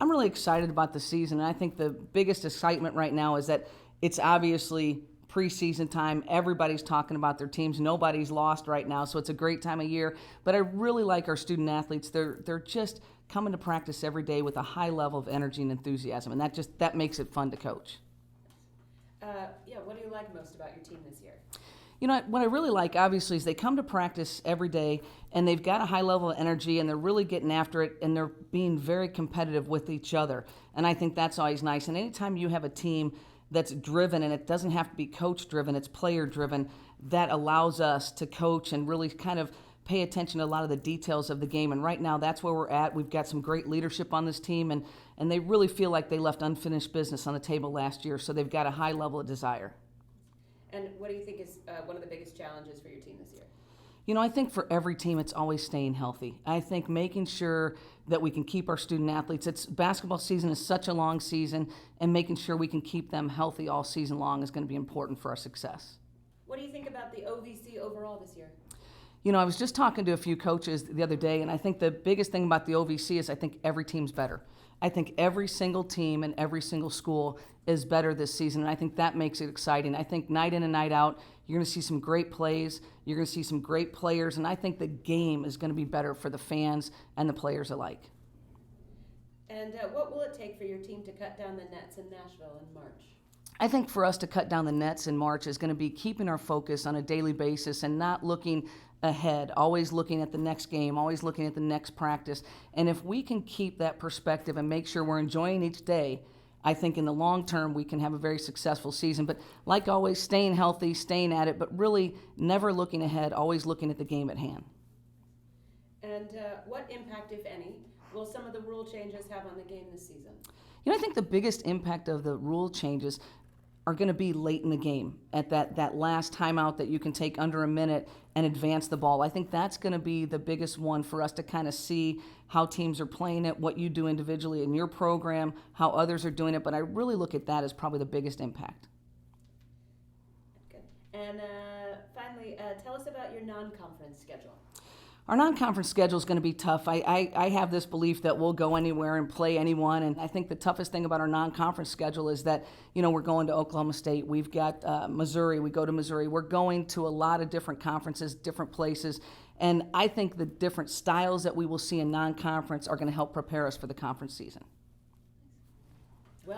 I'm really excited about the season, and I think the biggest excitement right now is that it's obviously preseason time. Everybody's talking about their teams. Nobody's lost right now, so it's a great time of year. But I really like our student athletes. They're just coming to practice every day with a high level of energy and enthusiasm, and that makes it fun to coach. What do you like most about your team this year? What I really like, obviously, is they come to practice every day, and they've got a high level of energy, and they're really getting after it, and they're being very competitive with each other. And I think that's always nice. And anytime you have a team that's driven, and it doesn't have to be coach-driven, it's player-driven, that allows us to coach and really kind of pay attention to a lot of the details of the game. And right now, that's where we're at. We've got some great leadership on this team, and they really feel like they left unfinished business on the table last year, so they've got a high level of desire. And what do you think is one of the biggest challenges for your team this year? I think for every team, it's always staying healthy. I think making sure that we can keep our student athletes. Basketball season is such a long season, and making sure we can keep them healthy all season long is going to be important for our success. What do you think about the OVC overall this year? I was just talking to a few coaches the other day, and I think the biggest thing about the OVC is I think every team's better. I think every single team and every single school is better this season, and I think that makes it exciting. I think night in and night out, you're going to see some great plays, you're going to see some great players, and I think the game is going to be better for the fans and the players alike. And what will it take for your team to cut down the nets in Nashville in March? I think for us to cut down the nets in March is going to be keeping our focus on a daily basis and not looking ahead, always looking at the next game, always looking at the next practice. And if we can keep that perspective and make sure we're enjoying each day, I think in the long term we can have a very successful season. But like always, staying healthy, staying at it, but really never looking ahead, always looking at the game at hand. And what impact, if any, will some of the rule changes have on the game this season? I think the biggest impact of the rule changes are going to be late in the game at that last timeout that you can take under a minute and advance the ball. I think that's going to be the biggest one for us to kind of see how teams are playing it, what you do individually in your program, how others are doing it. But I really look at that as probably the biggest impact. Good. And finally, tell us about your non-conference schedule. Our non-conference schedule is going to be tough. I have this belief that we'll go anywhere and play anyone, and I think the toughest thing about our non-conference schedule is that, we're going to Oklahoma State, we've got Missouri, we go to Missouri. We're going to a lot of different conferences, different places, and I think the different styles that we will see in non-conference are going to help prepare us for the conference season.